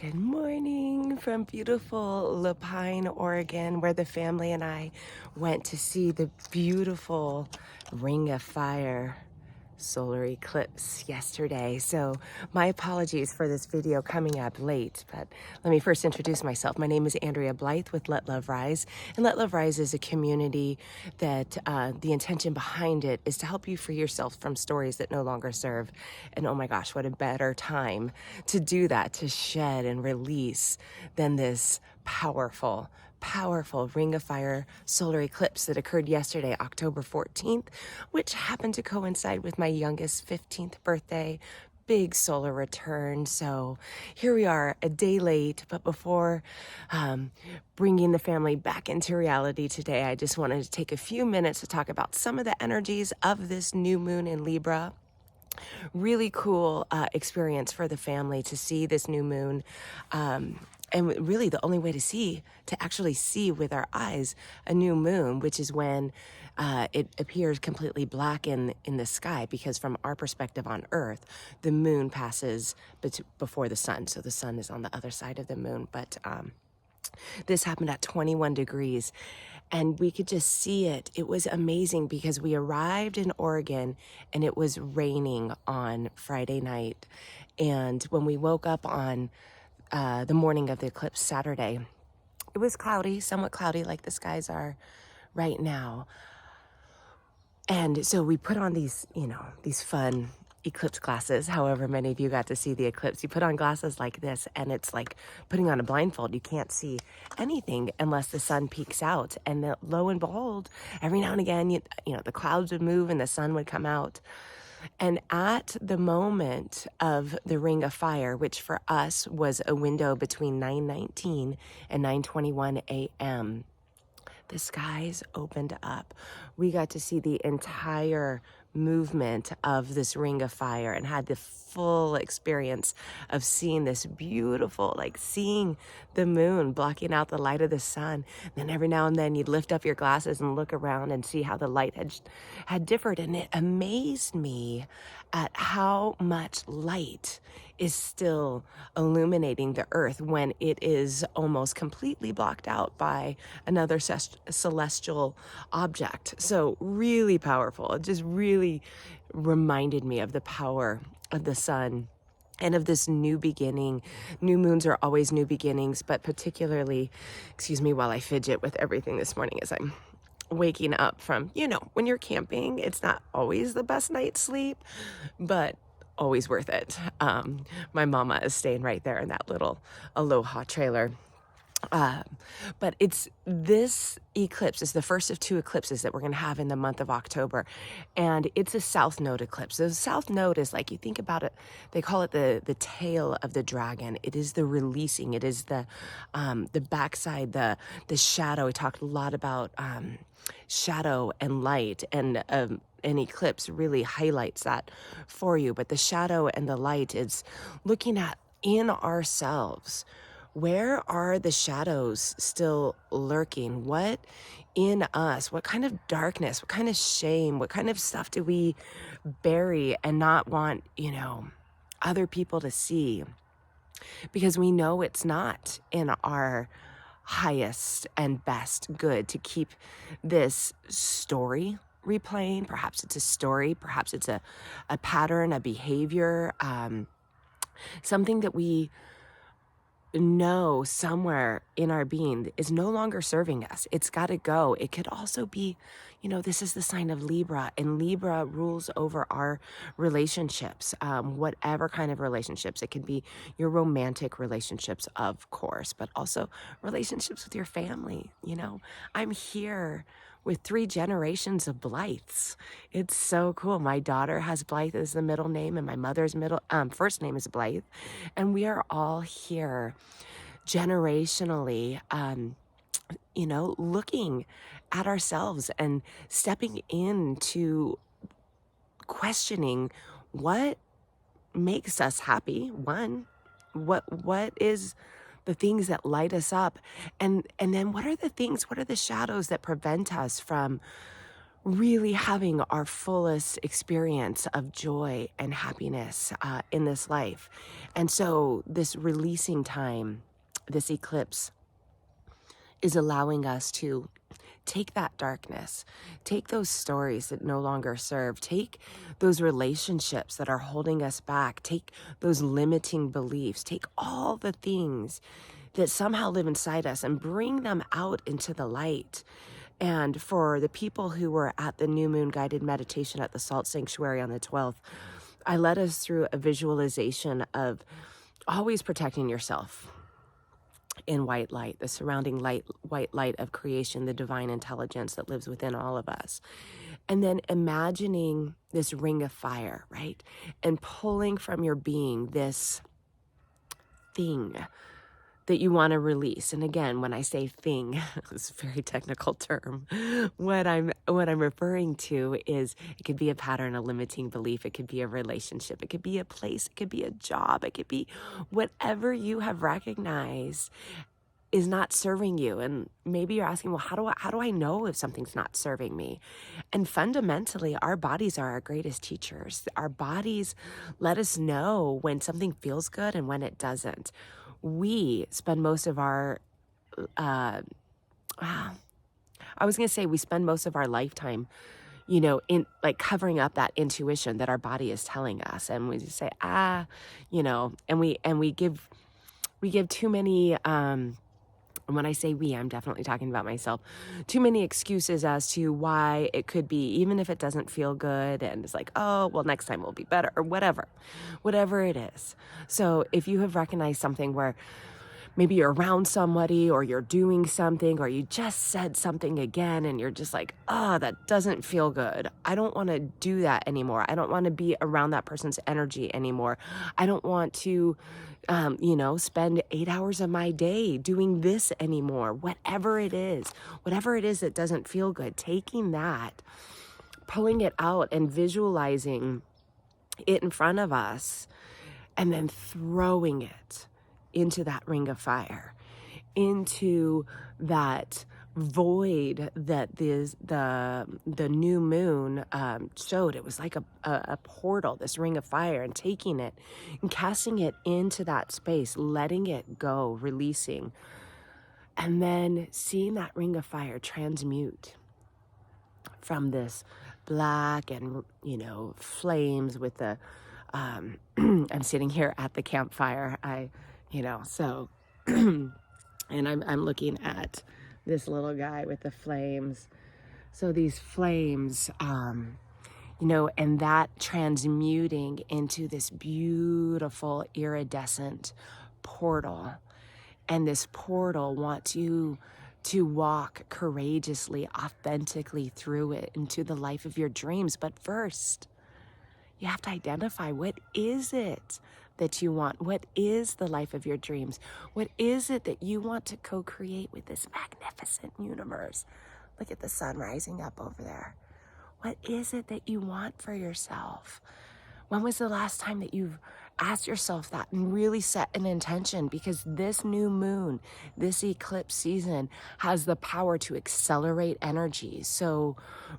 Good morning from beautiful Lapine, Oregon, where the family and I went to see the beautiful Ring of Fire solar eclipse yesterday. So my apologies for this video coming up late, but let me first introduce myself. My name is Andrea Blythe with Let Love Rise, and Let Love Rise is a community that the intention behind it is to help you free yourself from stories that no longer serve. And oh my gosh, what a better time to do that, to shed and release than this powerful Ring of Fire solar eclipse that occurred yesterday, October 14th, which happened to coincide with my youngest 15th birthday. Big solar return. So here we are, a day late, but before bringing the family back into reality today, I just wanted to take a few minutes to talk about some of the energies of this new moon in Libra. Really cool experience for the family to see this new moon. And really the only way to actually see with our eyes a new moon, which is when it appears completely black in the sky, because from our perspective on Earth, the moon passes before the sun. So the sun is on the other side of the moon. But this happened at 21 degrees and we could just see it. It was amazing because we arrived in Oregon and it was raining on Friday night. And when we woke up on the morning of the eclipse Saturday, it was cloudy, somewhat cloudy like the skies are right now. And so we put on these fun eclipse glasses. However many of you got to see the eclipse, you put on glasses like this and it's like putting on a blindfold. You can't see anything unless the sun peeks out. And lo and behold, every now and again, the clouds would move and the sun would come out. And at the moment of the Ring of Fire, which for us was a window between 9:19 and 9:21 a.m., the skies opened up. We got to see the entire movement of this Ring of Fire and had the full experience of seeing this beautiful, seeing the moon blocking out the light of the sun. Then every now and then you'd lift up your glasses and look around and see how the light had differed. And it amazed me at how much light is still illuminating the earth when it is almost completely blocked out by another celestial object. So really powerful. It just really reminded me of the power of the sun and of this new beginning. New moons are always new beginnings, but particularly, excuse me while I fidget with everything this morning as I'm waking up from, when you're camping, it's not always the best night's sleep, but always worth it. My mama is staying right there in that little Aloha trailer. But this eclipse is the first of two eclipses that we're going to have in the month of October. And it's a south node eclipse. The south node is, like, you think about it, they call it the tail of the dragon. It is the releasing. It is the backside, the shadow. We talked a lot about shadow and light, and an eclipse really highlights that for you. But the shadow and the light is looking at in ourselves. Where are the shadows still lurking? What in us? What kind of darkness? What kind of shame? What kind of stuff do we bury and not want, other people to see? Because we know it's not in our highest and best good to keep this story replaying. Perhaps it's a story. Perhaps it's a pattern, a behavior, something that we know somewhere in our being is no longer serving us. It's got to go. It could also be, this is the sign of Libra, and Libra rules over our relationships, whatever kind of relationships. It can be your romantic relationships, of course, but also relationships with your family. I'm here with 3 generations of Blythes. It's so cool. My daughter has Blythe as the middle name, and my mother's first name is Blythe. And we are all here generationally, looking at ourselves and stepping into questioning what makes us happy. One, what is the things that light us up, and then what are the shadows that prevent us from really having our fullest experience of joy and happiness in this life. And so this releasing time, this eclipse, is allowing us to take that darkness, take those stories that no longer serve, take those relationships that are holding us back, take those limiting beliefs, take all the things that somehow live inside us and bring them out into the light. And for the people who were at the new moon guided meditation at the Salt Sanctuary on the 12th, I led us through a visualization of always protecting yourself in white light, the surrounding light, white light of creation, the divine intelligence that lives within all of us. And then imagining this ring of fire, right? And pulling from your being this thing that you want to release. And again, when I say thing, it's a very technical term. What I'm referring to is it could be a pattern, a limiting belief. It could be a relationship. It could be a place. It could be a job. It could be whatever you have recognized is not serving you. And maybe you're asking, well, how do I know if something's not serving me? And fundamentally, our bodies are our greatest teachers. Our bodies let us know when something feels good and when it doesn't. We spend most of our, I was going to say we spend most of our lifetime, in like covering up that intuition that our body is telling us. And we just say, and we give too many, and when I say we, I'm definitely talking about myself, too many excuses as to why it could be, even if it doesn't feel good. And it's like, oh, well, next time will be better or whatever it is. So if you have recognized something where maybe you're around somebody or you're doing something or you just said something again and you're just like, oh, that doesn't feel good. I don't want to do that anymore. I don't want to be around that person's energy anymore. I don't want to spend 8 hours of my day doing this anymore. Whatever it is that doesn't feel good, taking that, pulling it out and visualizing it in front of us and then throwing it into that ring of fire, into that void that the new moon showed. It was like a portal, this ring of fire, and taking it and casting it into that space, letting it go, releasing, and then seeing that ring of fire transmute from this black and flames with the I'm sitting here at the campfire, so and I'm looking at this little guy with the flames. So these flames, and that transmuting into this beautiful iridescent portal. And this portal wants you to walk courageously, authentically through it into the life of your dreams. But first, you have to identify, what is it that you want? What is the life of your dreams? What is it that you want to co-create with this magnificent universe? Look at the sun rising up over there. What is it that you want for yourself? When was the last time that you've asked yourself that and really set an intention? Because this new moon, this eclipse season has the power to accelerate energy. So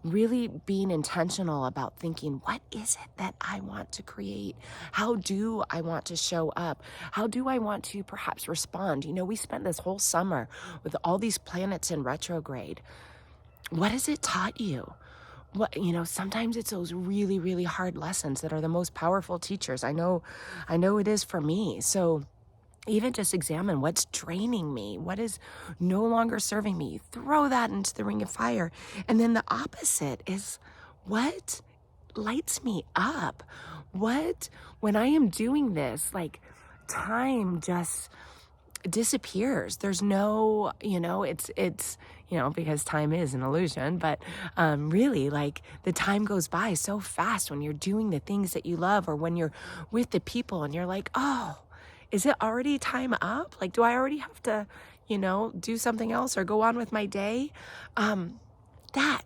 really being intentional about thinking, what is it that I want to create? How do I want to show up? How do I want to perhaps respond? We spent this whole summer with all these planets in retrograde. What has it taught you? Sometimes it's those really, really hard lessons that are the most powerful teachers. I know it is for me. So even just examine what's draining me, what is no longer serving me. Throw that into the ring of fire. And then the opposite is what lights me up. When I am doing this, like, time just disappears. There's no, it's because time is an illusion, but really, like, the time goes by so fast when you're doing the things that you love, or when you're with the people and you're like, oh, is it already time up? Like, do I already have to, do something else or go on with my day? That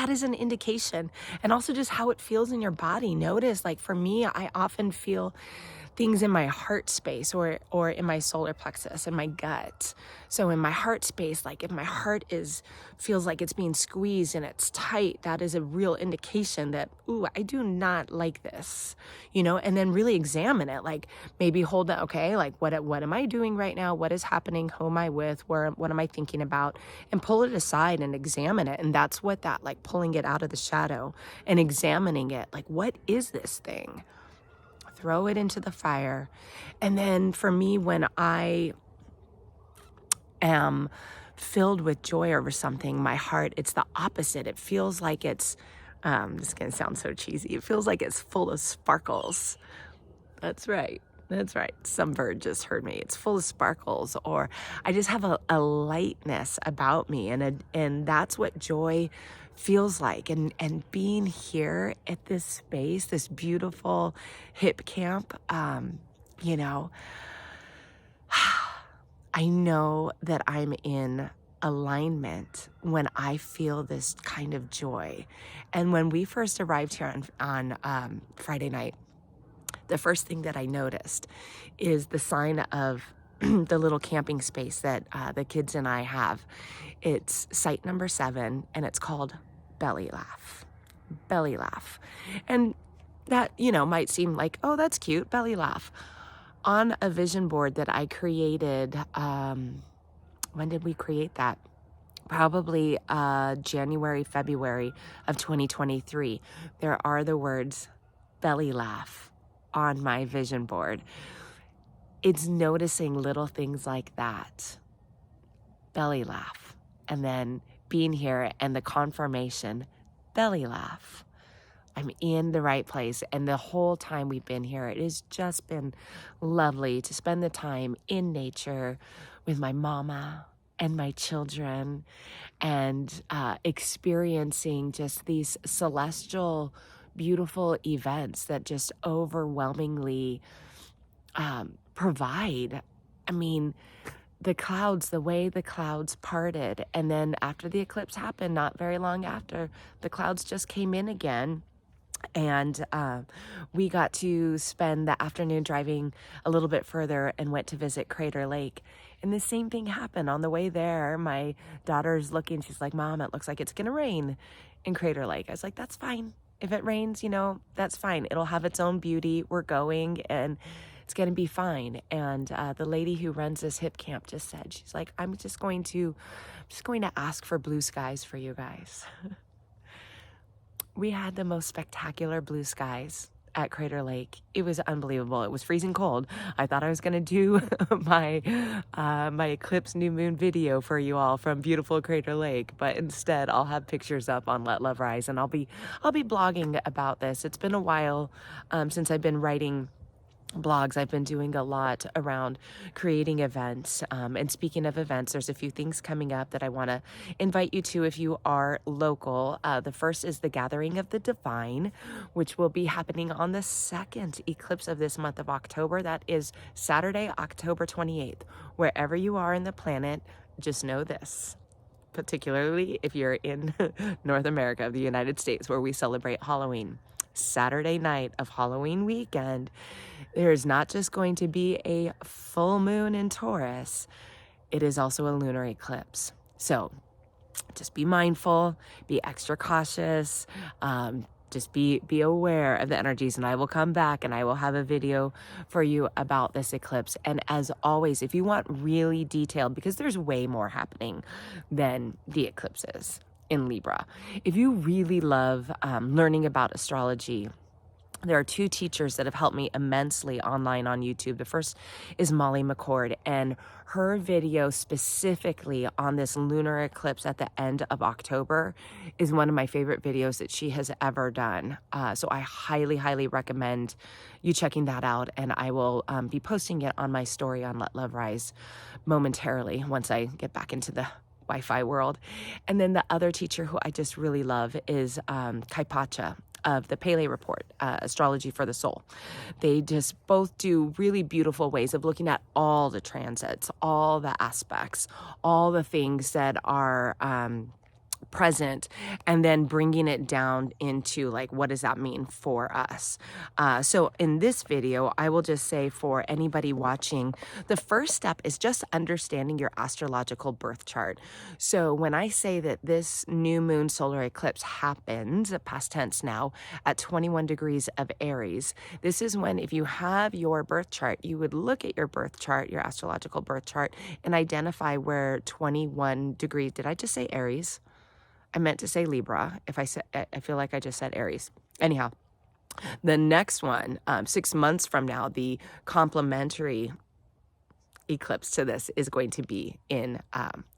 is an indication. And also just how it feels in your body. Notice, like, for me, I often feel things in my heart space or in my solar plexus, in my gut. So in my heart space, like if my heart feels like it's being squeezed and it's tight, that is a real indication that, ooh, I do not like this, and then really examine it. Like maybe hold it, okay, like what am I doing right now? What is happening? Who am I with? What am I thinking about? And pull it aside and examine it. And that's what that, like pulling it out of the shadow and examining it. Like, what is this thing? Throw it into the fire. And then for me, when I am filled with joy over something, my heart, it's the opposite. It feels like it's, this is going to sound so cheesy. It feels like it's full of sparkles. That's right. That's right. Some bird just heard me. It's full of sparkles, or I just have a lightness about me. And that's what joy feels like. And being here at this space, this beautiful hip camp, I know that I'm in alignment when I feel this kind of joy. And when we first arrived here on Friday night, the first thing that I noticed is the sign of the little camping space that the kids and I have. It's site number 7, and it's called Belly Laugh. Belly Laugh. And that, might seem like, oh, that's cute, Belly Laugh. On a vision board that I created, when did we create that? Probably January, February of 2023. There are the words Belly Laugh on my vision board. It's noticing little things like that. Belly laugh. And then being here and the confirmation, belly laugh. I'm in the right place. And the whole time we've been here, it has just been lovely to spend the time in nature with my mama and my children, and experiencing just these celestial, beautiful events that just overwhelmingly provide. I mean, the way the clouds parted, and then after the eclipse happened, not very long after, the clouds just came in again. And we got to spend the afternoon driving a little bit further and went to visit Crater Lake. And the same thing happened on the way there. My daughter's looking, she's like, Mom, it looks like it's going to rain in Crater Lake. I was like, that's fine. If it rains, that's fine. It'll have its own beauty. We're going, and it's going to be fine. And the lady who runs this hip camp just said, she's like, I'm just going to ask for blue skies for you guys. We had the most spectacular blue skies at Crater Lake. It was unbelievable. It was freezing cold. I thought I was going to do my eclipse new moon video for you all from beautiful Crater Lake, but instead I'll have pictures up on Let Love Rise, and I'll be blogging about this. It's been a while since I've been writing blogs. I've been doing a lot around creating events. And speaking of events, there's a few things coming up that I want to invite you to if you are local. The first is the Gathering of the Divine, which will be happening on the second eclipse of this month of October. That is Saturday, October 28th. Wherever you are in the planet, just know this. Particularly if you're in North America, the United States, where we celebrate Halloween. Saturday night of Halloween weekend, there's not just going to be a full moon in Taurus, it is also a lunar eclipse. So just be mindful, be extra cautious, just be aware of the energies, and I will come back and I will have a video for you about this eclipse. And as always, if you want really detailed, because there's way more happening than the eclipses in Libra. If you really love learning about astrology, there are 2 teachers that have helped me immensely online on YouTube. The first is McCord, and her video specifically on this lunar eclipse at the end of October is one of my favorite videos that she has ever done. So I highly, highly recommend you checking that out, and I will be posting it on my story on Let Love Rise momentarily once I get back into the Wi-Fi world. And then the other teacher who I just really love is Kaypacha of the Pèle report, Astrology for the Soul. They just both do really beautiful ways of looking at all the transits, all the aspects, all the things that are present, and then bringing it down into like, what does that mean for us? So in this video, I will just say for anybody watching, the first step is just understanding your astrological birth chart. So when I say that this new moon solar eclipse happens, past tense now, at 21 degrees of Aries, this is when, if you have your birth chart, you would look at your birth chart, your astrological birth chart, and identify where 21 degrees, did I just say Aries? I meant to say Libra. If I said, I feel like I just said Aries. Anyhow, the next one, 6 months from now, the complementary eclipse to this is going to be in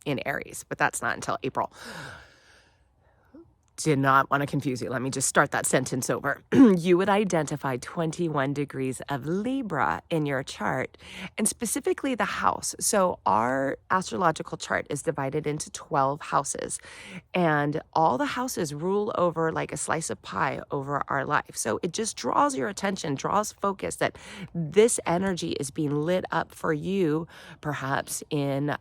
Aries, but that's not until April. Did not want to confuse you. Let me just start that sentence over. You would identify 21 degrees of Libra in your chart, and specifically the house. So our astrological chart is divided into 12 houses, and all the houses rule over like a slice of pie over our life. So it just draws your attention, draws focus that this energy is being lit up for you, perhaps in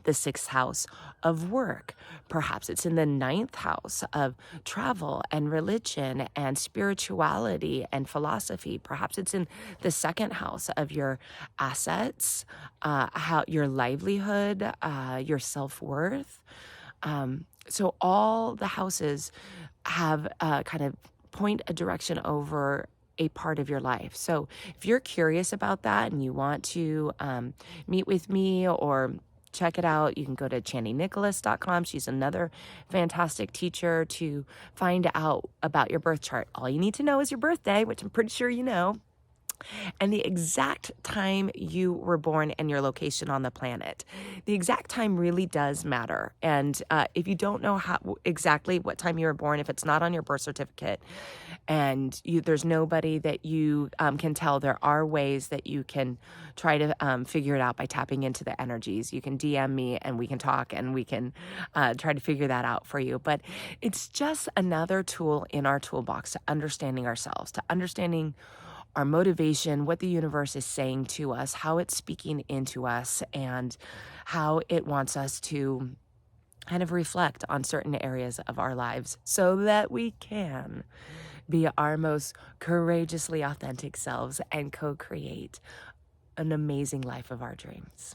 the 6th house of work. Perhaps it's in the 9th house of travel and religion and spirituality and philosophy. Perhaps it's in the 2nd house of your assets, how your livelihood, your self-worth. So all the houses have kind of point a direction over a part of your life. So if you're curious about that and you want to meet with me or check it out, you can go to CHANINicholas.com. She's another fantastic teacher to find out about your birth chart. All you need to know is your birthday, which I'm pretty sure you know, and the exact time you were born and your location on the planet. The exact time really does matter. And if you don't know exactly what time you were born, if it's not on your birth certificate and there's nobody that you can tell, there are ways that you can try to figure it out by tapping into the energies. You can DM me and we can talk and we can try to figure that out for you. But it's just another tool in our toolbox to understanding ourselves, to understanding our motivation, what the universe is saying to us, how it's speaking into us, and how it wants us to kind of reflect on certain areas of our lives so that we can be our most courageously authentic selves and co-create an amazing life of our dreams.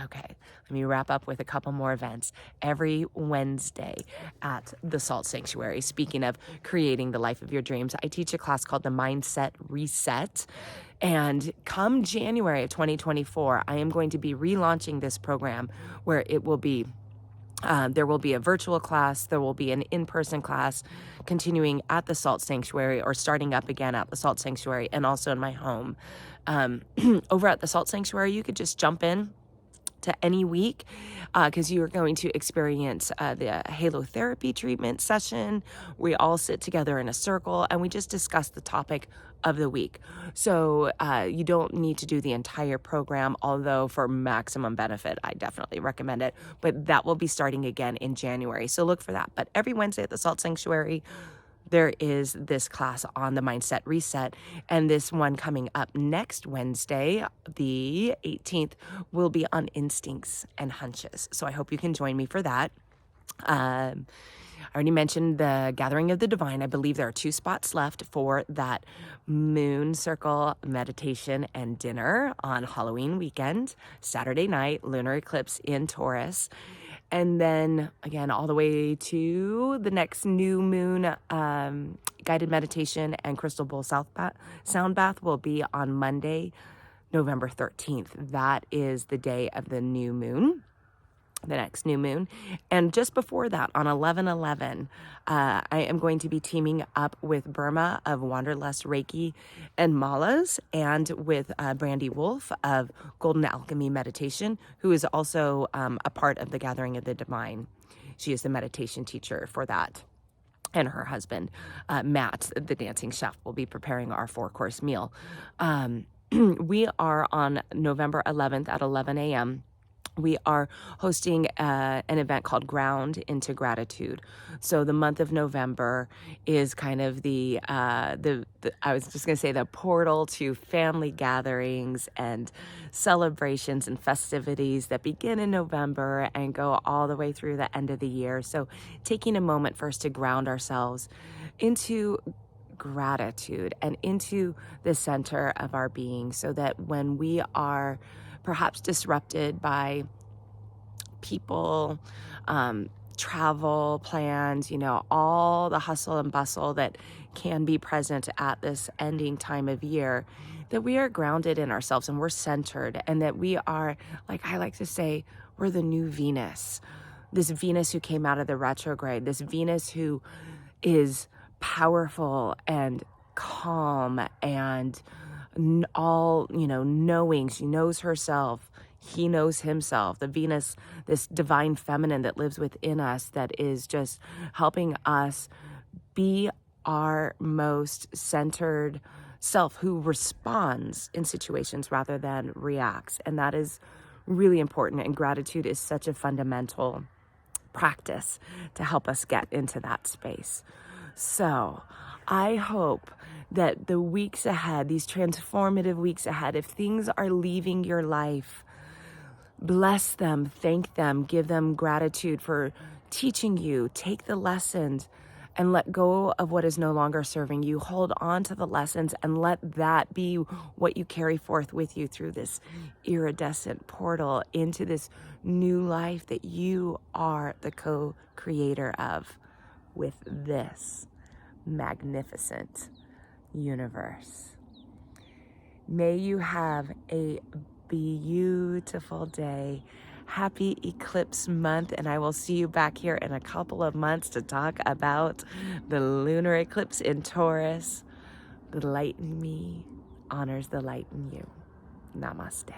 Okay, let me wrap up with a couple more events. Every Wednesday at the Salt Sanctuary, speaking of creating the life of your dreams, I teach a class called the Mindset Reset. And come January of 2024, I am going to be relaunching this program where it will be there will be a virtual class, there will be an in-person class continuing at the Salt Sanctuary or starting up again at the Salt Sanctuary and also in my home. Over at the Salt Sanctuary, you could just jump in to any week because you are going to experience the halotherapy treatment session. We all sit together in a circle and we just discuss the topic of the week. So you don't need to do the entire program, although for maximum benefit, I definitely recommend it. But that will be starting again in January. So look for that. But every Wednesday at the Salt Sanctuary, there is this class on the Mindset Reset, and this one coming up next Wednesday, the 18th, will be on instincts and hunches. So I hope you can join me for that. I already mentioned the Gathering of the Divine. I believe there are 2 spots left for that moon circle meditation and dinner on Halloween weekend, Saturday night, lunar eclipse in Taurus. And then again, all the way to the next new moon guided meditation and crystal bowl sound bath will be on Monday, November 13th. That is the day of the new moon, the next new moon. And just before that, on 11/11, I am going to be teaming up with Burma of Wanderlust Reiki and Malas, and with Brandy Wolf of Golden Alchemy Meditation, who is also a part of the Gathering of the Divine. She is the meditation teacher for that. And her husband, Matt, the dancing chef, will be preparing our 4-course meal. We are on November 11th at 11 a.m., we are hosting an event called Ground into Gratitude. So the month of November is kind of the I was just going to say the portal to family gatherings and celebrations and festivities that begin in November and go all the way through the end of the year. So taking a moment first to ground ourselves into gratitude and into the center of our being, so that when we are perhaps disrupted by people, travel plans, all the hustle and bustle that can be present at this ending time of year, that we are grounded in ourselves and we're centered, and that we are, like I like to say, we're the new Venus. This Venus who came out of the retrograde, this Venus who is powerful and calm and all, knowing. She knows herself. He knows himself. The Venus, this divine feminine that lives within us, that is just helping us be our most centered self, who responds in situations rather than reacts. And that is really important. And gratitude is such a fundamental practice to help us get into that space. So I hope that the weeks ahead, these transformative weeks ahead, if things are leaving your life, bless them, thank them, give them gratitude for teaching you. Take the lessons and let go of what is no longer serving you. Hold on to the lessons and let that be what you carry forth with you through this iridescent portal into this new life that you are the co-creator of with this magnificent universe. May you have a beautiful day. Happy eclipse month, and I will see you back here in a couple of months to talk about the lunar eclipse in Taurus. The light in me honors the light in you. Namaste.